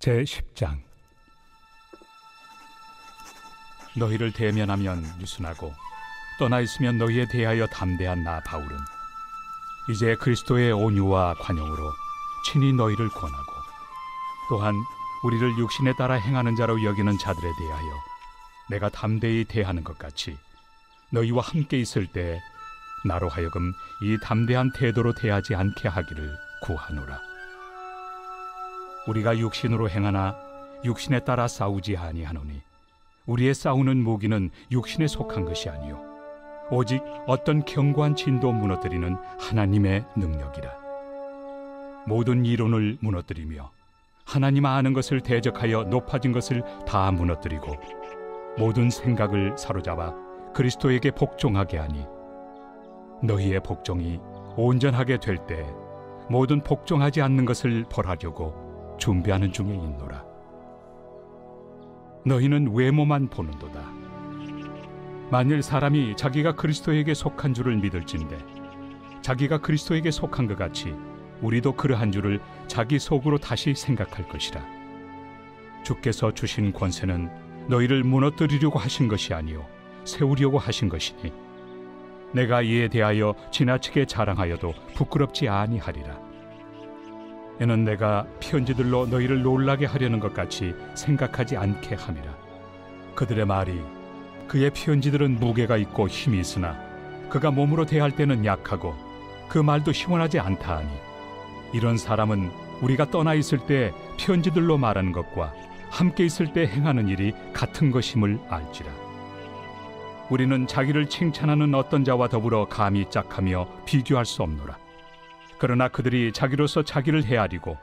제10장. 너희를 대면하면 유순하고 떠나 있으면 너희에 대하여 담대한 나 바울은 이제 그리스도의 온유와 관용으로 친히 너희를 권하고 또한 우리를 육신에 따라 행하는 자로 여기는 자들에 대하여 내가 담대히 대하는 것 같이 너희와 함께 있을 때 나로 하여금 이 담대한 태도로 대하지 않게 하기를 구하노라. 우리가 육신으로 행하나 육신에 따라 싸우지 아니하노니 우리의 싸우는 무기는 육신에 속한 것이 아니요 오직 어떤 견고한 진도 무너뜨리는 하나님의 능력이라. 모든 이론을 무너뜨리며 하나님 아는 것을 대적하여 높아진 것을 다 무너뜨리고 모든 생각을 사로잡아 그리스도에게 복종하게 하니 너희의 복종이 온전하게 될 때 모든 복종하지 않는 것을 벌하려고 준비하는 중에 있노라. 너희는 외모만 보는도다. 만일 사람이 자기가 그리스도에게 속한 줄을 믿을진대 자기가 그리스도에게 속한 것 같이 우리도 그러한 줄을 자기 속으로 다시 생각할 것이라. 주께서 주신 권세는 너희를 무너뜨리려고 하신 것이 아니요 세우려고 하신 것이니 내가 이에 대하여 지나치게 자랑하여도 부끄럽지 아니하리라. 이는 내가 편지들로 너희를 놀라게 하려는 것 같이 생각하지 않게 함이라. 그들의 말이 그의 편지들은 무게가 있고 힘이 있으나 그가 몸으로 대할 때는 약하고 그 말도 시원하지 않다 하니 이런 사람은 우리가 떠나 있을 때 편지들로 말하는 것과 함께 있을 때 행하는 일이 같은 것임을 알지라. 우리는 자기를 칭찬하는 어떤 자와 더불어 감히 짝하며 비교할 수 없노라. 그러나 그들이 자기로서 자기를 헤아리고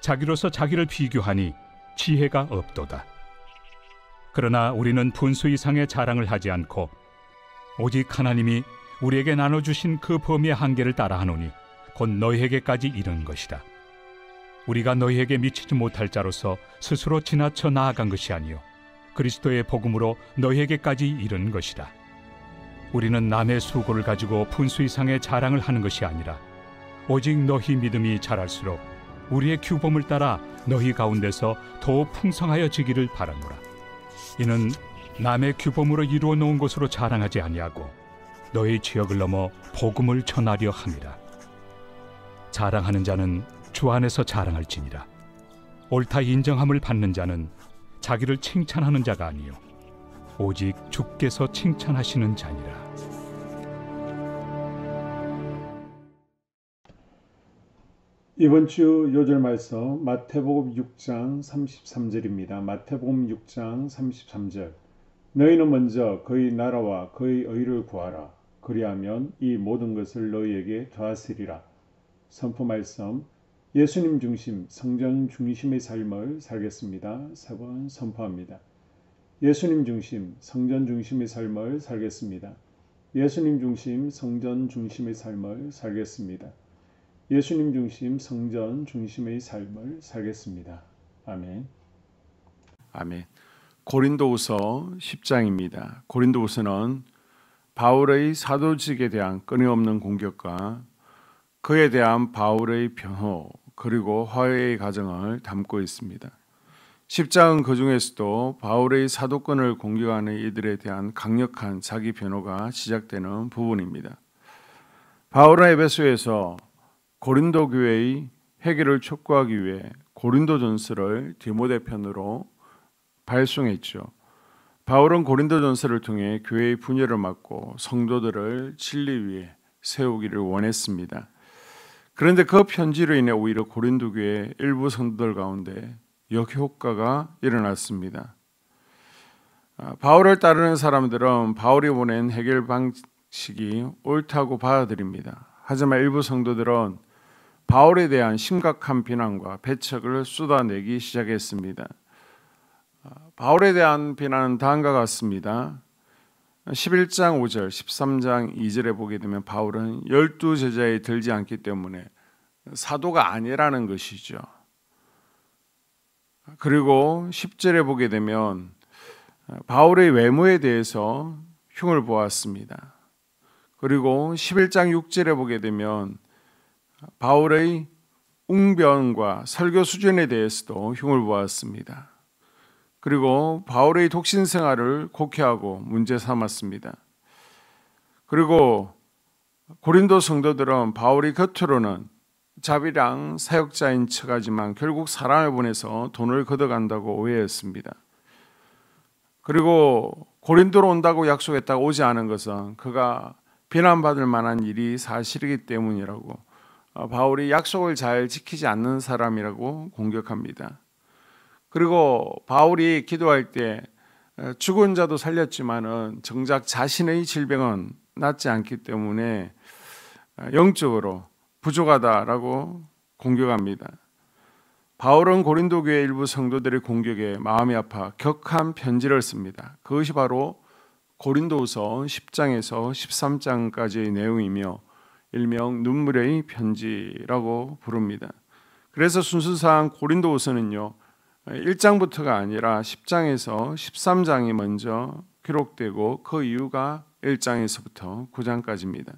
자기로서 자기를 비교하니 지혜가 없도다. 그러나 우리는 분수 이상의 자랑을 하지 않고 오직 하나님이 우리에게 나눠주신 그 범위의 한계를 따라하노니 곧 너희에게까지 이른 것이다. 우리가 너희에게 미치지 못할 자로서 스스로 지나쳐 나아간 것이 아니요 그리스도의 복음으로 너희에게까지 이른 것이다. 우리는 남의 수고를 가지고 분수 이상의 자랑을 하는 것이 아니라 오직 너희 믿음이 자랄수록 우리의 규범을 따라 너희 가운데서 더욱 풍성하여지기를 바라노라. 이는 남의 규범으로 이루어 놓은 것으로 자랑하지 아니하고 너희 지역을 넘어 복음을 전하려 함이라. 자랑하는 자는 주 안에서 자랑할지니라. 옳다 인정함을 받는 자는 자기를 칭찬하는 자가 아니요 오직 주께서 칭찬하시는 자니라. 이번 주 요절 말씀 마태복음 6장 33절입니다. 마태복음 6장 33절. 너희는 먼저 그의 나라와 그의 의를 구하라. 그리하면 이 모든 것을 너희에게 더하시리라. 선포 말씀. 예수님 중심, 성전 중심의 삶을 살겠습니다. 3번 선포합니다. 예수님 중심, 성전 중심의 삶을 살겠습니다. 예수님 중심, 성전 중심의 삶을 살겠습니다. 예수님 중심, 성전 중심의 삶을 살겠습니다. 아멘. 아멘. 고린도후서 10장입니다. 고린도후서는 바울의 사도직에 대한 끊임없는 공격과 그에 대한 바울의 변호 그리고 화해의 과정을 담고 있습니다. 10장은 그 중에서도 바울의 사도권을 공격하는 이들에 대한 강력한 자기 변호가 시작되는 부분입니다. 바울은 에베소에서 고린도 교회의 회개를 촉구하기 위해 고린도전서를 디모데 편으로 발송했죠. 바울은 고린도전서를 통해 교회의 분열을 막고 성도들을 진리 위에 세우기를 원했습니다. 그런데 그 편지로 인해 오히려 고린도 교회 일부 성도들 가운데 역효과가 일어났습니다. 바울을 따르는 사람들은 바울이 보낸 해결 방식이 옳다고 받아들입니다. 하지만 일부 성도들은 바울에 대한 심각한 비난과 배척을 쏟아내기 시작했습니다. 바울에 대한 비난은 다음과 같습니다. 11장 5절, 13장 2절에 보게 되면 바울은 12제자에 들지 않기 때문에 사도가 아니라는 것이죠. 그리고 10절에 보게 되면 바울의 외모에 대해서 흉을 보았습니다. 그리고 11장 6절에 보게 되면 바울의 웅변과 설교 수준에 대해서도 흉을 보았습니다. 그리고 바울의 독신 생활을 곡해하고 문제 삼았습니다. 그리고 고린도 성도들은 바울이 겉으로는 자비랑 사역자인 척하지만 결국 사람을 보내서 돈을 걷어간다고 오해했습니다. 그리고 고린도로 온다고 약속했다가 오지 않은 것은 그가 비난받을 만한 일이 사실이기 때문이라고 바울이 약속을 잘 지키지 않는 사람이라고 공격합니다. 그리고 바울이 기도할 때 죽은 자도 살렸지만은 정작 자신의 질병은 낫지 않기 때문에 영적으로 부족하다라고 공격합니다. 바울은 고린도 교회 일부 성도들의 공격에 마음이 아파 격한 편지를 씁니다. 그것이 바로 고린도후서 10장에서 13장까지의 내용이며 일명 눈물의 편지라고 부릅니다. 그래서 순서상 고린도후서는요 1장부터가 아니라 10장에서 13장이 먼저 기록되고 그 이유가 1장에서부터 9장까지입니다.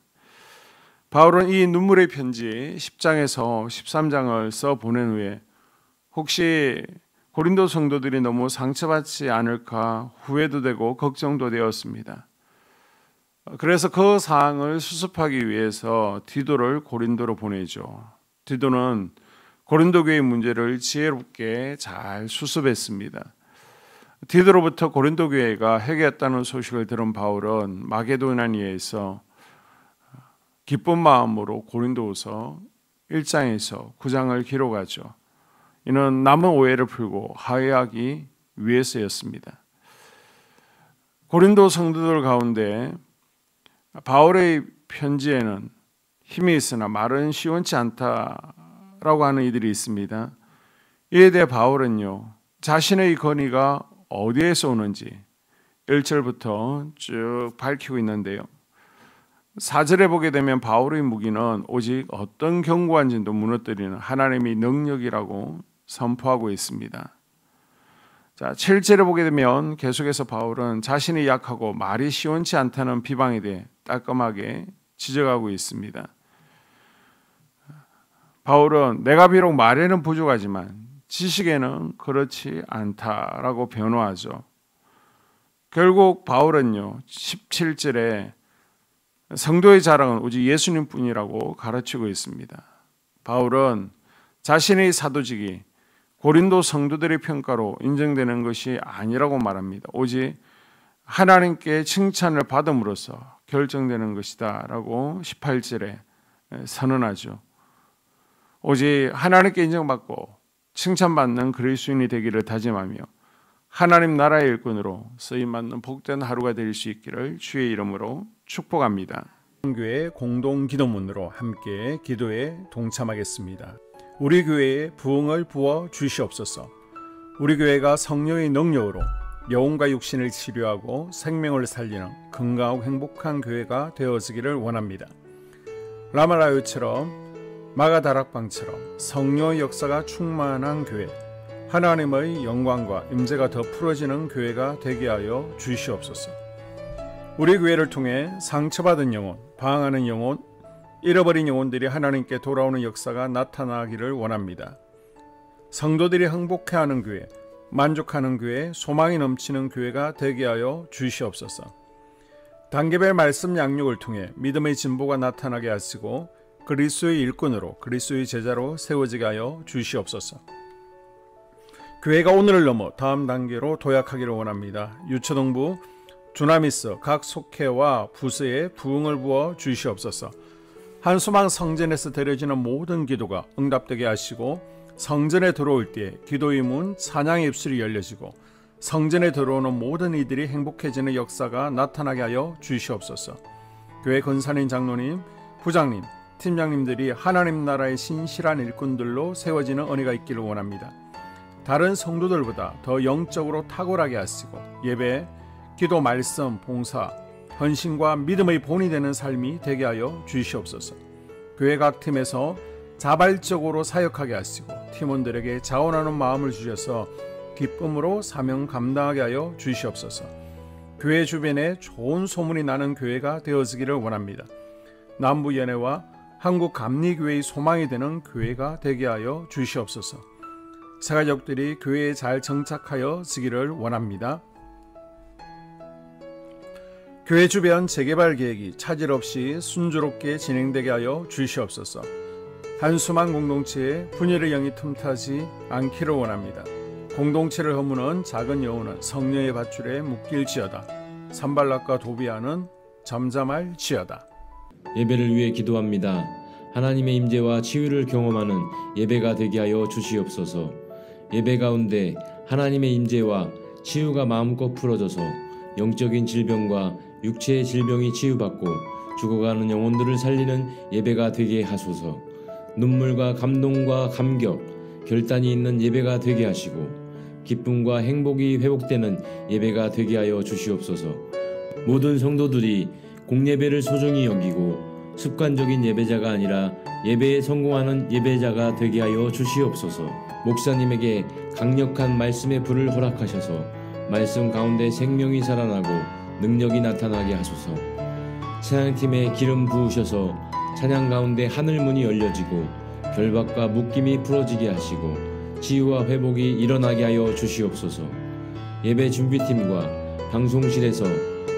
바울은 이 눈물의 편지 10장에서 13장을 써 보낸 후에 혹시 고린도 성도들이 너무 상처받지 않을까 후회도 되고 걱정도 되었습니다. 그래서 그 사항을 수습하기 위해서 디도를 고린도로 보내죠. 디도는 고린도 교회의 문제를 지혜롭게 잘 수습했습니다. 디도로부터 고린도 교회가 회개했다는 소식을 들은 바울은 마게도냐에서 기쁜 마음으로 고린도후서 1장에서 9장을 기록하죠. 이는 남은 오해를 풀고 화해하기 위해서였습니다. 고린도 성도들 가운데 바울의 편지에는 힘이 있으나 말은 시원치 않다라고 하는 이들이 있습니다. 이에 대해 바울은요 자신의 건의가 어디에서 오는지 1절부터 쭉 밝히고 있는데요. 4절에 보게 되면 바울의 무기는 오직 어떤 견고한 진도 무너뜨리는 하나님의 능력이라고 선포하고 있습니다. 자, 7절에 보게 되면 계속해서 바울은 자신이 약하고 말이 시원치 않다는 비방에 대해 따끔하게 지적하고 있습니다. 바울은 내가 비록 말에는 부족하지만 지식에는 그렇지 않다라고 변호하죠. 결국 바울은요 17절에 성도의 자랑은 오직 예수님뿐이라고 가르치고 있습니다. 바울은 자신의 사도직이 고린도 성도들의 평가로 인정되는 것이 아니라고 말합니다. 오직 하나님께 칭찬을 받음으로써 결정되는 것이다 라고 18절에 선언하죠. 오직 하나님께 인정받고 칭찬받는 그리스도인이 되기를 다짐하며 하나님 나라의 일꾼으로 쓰임받는 복된 하루가 될 수 있기를 주의 이름으로 축복합니다. 교회 공동 기도문으로 함께 기도에 동참하겠습니다. 우리 교회에 부흥을 부어 주시옵소서. 우리 교회가 성령의 능력으로 영혼과 육신을 치료하고 생명을 살리는 건강하고 행복한 교회가 되어지기를 원합니다. 라마라요처럼 마가다락방처럼 성령의 역사가 충만한 교회, 하나님의 영광과 임재가 더 풀어지는 교회가 되게 하여 주시옵소서. 우리 교회를 통해 상처받은 영혼, 방황하는 영혼, 잃어버린 영혼들이 하나님께 돌아오는 역사가 나타나기를 원합니다. 성도들이 행복해하는 교회, 만족하는 교회, 소망이 넘치는 교회가 되게 하여 주시옵소서. 단계별 말씀 양육을 통해 믿음의 진보가 나타나게 하시고 그리스도의 일꾼으로 그리스도의 제자로 세워지게 하여 주시옵소서. 교회가 오늘을 넘어 다음 단계로 도약하기를 원합니다. 유초동부 주나미스 각 속회와 부서에 부흥을 부어 주시옵소서. 한수망 성전에서 드려지는 모든 기도가 응답되게 하시고 성전에 들어올 때 기도의 문 찬양의 입술이 열려지고 성전에 들어오는 모든 이들이 행복해지는 역사가 나타나게 하여 주시옵소서. 교회 권사님, 장로님, 부장님, 팀장님들이 하나님 나라의 신실한 일꾼들로 세워지는 은혜가 있기를 원합니다. 다른 성도들보다 더 영적으로 탁월하게 하시고 예배, 기도, 말씀, 봉사, 헌신과 믿음의 본이 되는 삶이 되게 하여 주시옵소서. 교회 각 팀에서 자발적으로 사역하게 하시고 팀원들에게 자원하는 마음을 주셔서 기쁨으로 사명 감당하게 하여 주시옵소서. 교회 주변에 좋은 소문이 나는 교회가 되어지기를 원합니다. 남부 연회와 한국 감리교회의 소망이 되는 교회가 되게 하여 주시옵소서. 새가족들이 교회에 잘 정착하여 지기를 원합니다. 교회 주변 재개발 계획이 차질 없이 순조롭게 진행되게 하여 주시옵소서. 한수만 공동체에 분열의 영이 틈타지 않기를 원합니다. 공동체를 허무는 작은 여우는 성령의 밧줄에 묶일지어다. 산발락과 도비아는 잠잠할지어다. 예배를 위해 기도합니다. 하나님의 임재와 치유를 경험하는 예배가 되게 하여 주시옵소서. 예배 가운데 하나님의 임재와 치유가 마음껏 풀어져서 영적인 질병과 육체의 질병이 치유받고 죽어가는 영혼들을 살리는 예배가 되게 하소서. 눈물과 감동과 감격, 결단이 있는 예배가 되게 하시고 기쁨과 행복이 회복되는 예배가 되게 하여 주시옵소서. 모든 성도들이 공예배를 소중히 여기고 습관적인 예배자가 아니라 예배에 성공하는 예배자가 되게 하여 주시옵소서. 목사님에게 강력한 말씀의 불을 허락하셔서 말씀 가운데 생명이 살아나고 능력이 나타나게 하소서. 찬양팀에 기름 부으셔서 찬양 가운데 하늘문이 열려지고 결박과 묶임이 풀어지게 하시고 치유와 회복이 일어나게 하여 주시옵소서. 예배 준비팀과 방송실에서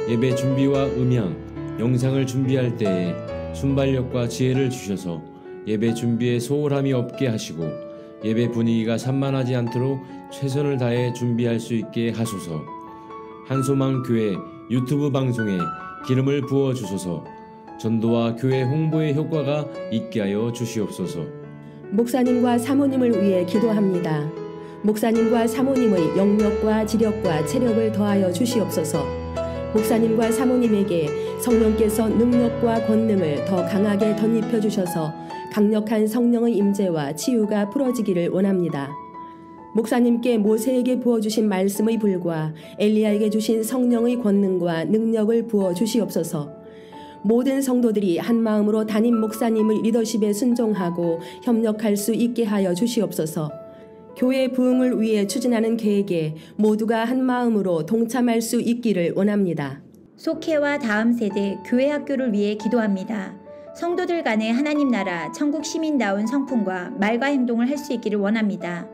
예배 준비와 음향, 영상을 준비할 때에 순발력과 지혜를 주셔서 예배 준비에 소홀함이 없게 하시고 예배 분위기가 산만하지 않도록 최선을 다해 준비할 수 있게 하소서. 한소망 교회 유튜브 방송에 기름을 부어 주소서. 전도와 교회 홍보의 효과가 있게 하여 주시옵소서. 목사님과 사모님을 위해 기도합니다. 목사님과 사모님의 영력과 지력과 체력을 더하여 주시옵소서. 목사님과 사모님에게 성령께서 능력과 권능을 더 강하게 덧입혀 주셔서 강력한 성령의 임재와 치유가 풀어지기를 원합니다. 목사님께 모세에게 부어주신 말씀의 불과 엘리야에게 주신 성령의 권능과 능력을 부어 주시옵소서. 모든 성도들이 한 마음으로 담임 목사님의 리더십에 순종하고 협력할 수 있게 하여 주시옵소서. 교회 부흥을 위해 추진하는 계획에 모두가 한 마음으로 동참할 수 있기를 원합니다. 속회와 다음 세대 교회 학교를 위해 기도합니다. 성도들 간의 하나님 나라 천국 시민다운 성품과 말과 행동을 할 수 있기를 원합니다.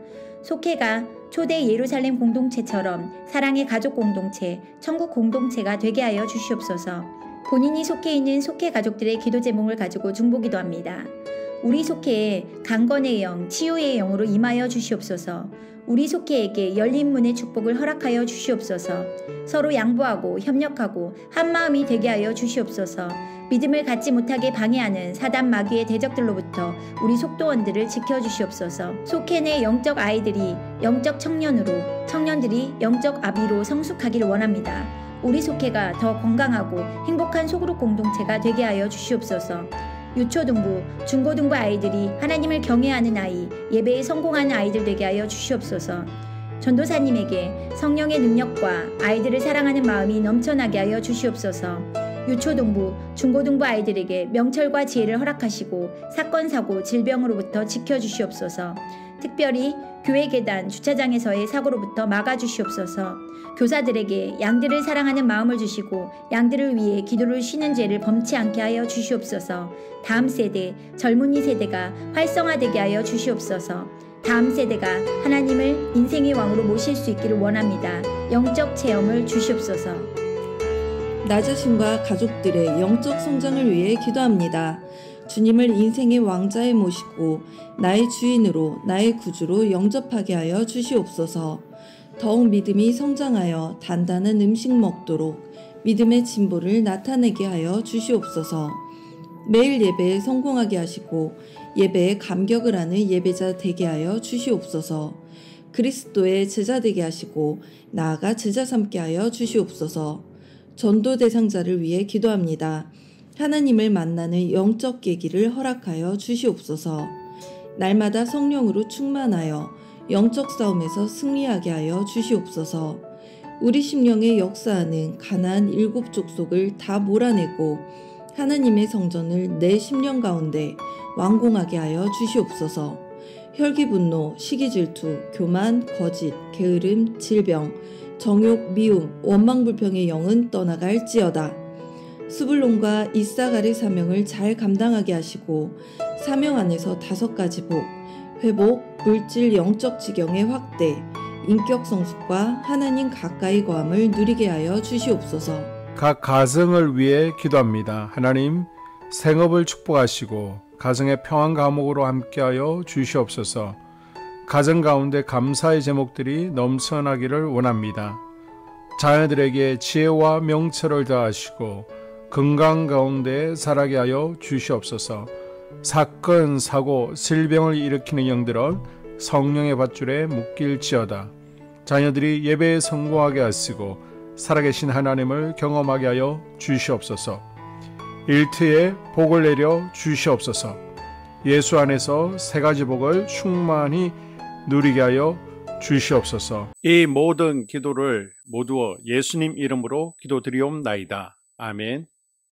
속회가 초대 예루살렘 공동체처럼 사랑의 가족 공동체, 천국 공동체가 되게 하여 주시옵소서. 본인이 속해 있는 속회 가족들의 기도 제목을 가지고 중보기도합니다. 우리 속회에 강건의 영, 치유의 영으로 임하여 주시옵소서. 우리 속회에게 열린 문의 축복을 허락하여 주시옵소서. 서로 양보하고 협력하고 한 마음이 되게 하여 주시옵소서. 믿음을 갖지 못하게 방해하는 사단 마귀의 대적들로부터 우리 속도원들을 지켜주시옵소서. 속회 내 영적 아이들이 영적 청년으로, 청년들이 영적 아비로 성숙하기를 원합니다. 우리 속회가 더 건강하고 행복한 소그룹 공동체가 되게 하여 주시옵소서. 유초등부, 중고등부 아이들이 하나님을 경외하는 아이, 예배에 성공하는 아이들 되게 하여 주시옵소서. 전도사님에게 성령의 능력과 아이들을 사랑하는 마음이 넘쳐나게 하여 주시옵소서. 유초등부, 중고등부 아이들에게 명철과 지혜를 허락하시고 사건, 사고, 질병으로부터 지켜주시옵소서. 특별히 교회 계단, 주차장에서의 사고로부터 막아주시옵소서. 교사들에게 양들을 사랑하는 마음을 주시고 양들을 위해 기도를 쉬는 죄를 범치 않게 하여 주시옵소서. 다음 세대, 젊은이 세대가 활성화되게 하여 주시옵소서. 다음 세대가 하나님을 인생의 왕으로 모실 수 있기를 원합니다. 영적 체험을 주시옵소서. 나 자신과 가족들의 영적 성장을 위해 기도합니다. 주님을 인생의 왕자에 모시고 나의 주인으로 나의 구주로 영접하게 하여 주시옵소서. 더욱 믿음이 성장하여 단단한 음식 먹도록 믿음의 진보를 나타내게 하여 주시옵소서. 매일 예배에 성공하게 하시고 예배에 감격을 하는 예배자 되게 하여 주시옵소서. 그리스도의 제자 되게 하시고 나아가 제자 삼게 하여 주시옵소서. 전도 대상자를 위해 기도합니다. 하나님을 만나는 영적 계기를 허락하여 주시옵소서. 날마다 성령으로 충만하여 영적 싸움에서 승리하게 하여 주시옵소서. 우리 심령에 역사하는 가나안 7 족속을 다 몰아내고 하나님의 성전을 내 심령 가운데 완공하게 하여 주시옵소서. 혈기 분노, 시기 질투, 교만, 거짓, 게으름, 질병, 정욕, 미움, 원망 불평의 영은 떠나갈지어다. 스불론과 이사갈의 사명을 잘 감당하게 하시고 사명 안에서 5가지 복, 회복, 물질 영적 지경의 확대, 인격 성숙과 하나님 가까이 거함을 누리게 하여 주시옵소서. 각 가정을 위해 기도합니다. 하나님, 생업을 축복하시고 가정의 평안 감옥으로 함께하여 주시옵소서. 가정 가운데 감사의 제목들이 넘쳐나기를 원합니다. 자녀들에게 지혜와 명철을 더하시고 건강 가운데 자라게 하여 주시옵소서. 사건, 사고, 질병을 일으키는 영들은 성령의 밧줄에 묶일지어다. 자녀들이 예배에 성공하게 하시고 살아계신 하나님을 경험하게 하여 주시옵소서. 일터에 복을 내려 주시옵소서. 예수 안에서 3가지 복을 충만히 누리게 하여 주시옵소서. 이 모든 기도를 모두 예수님 이름으로 기도드리옵나이다. 아멘.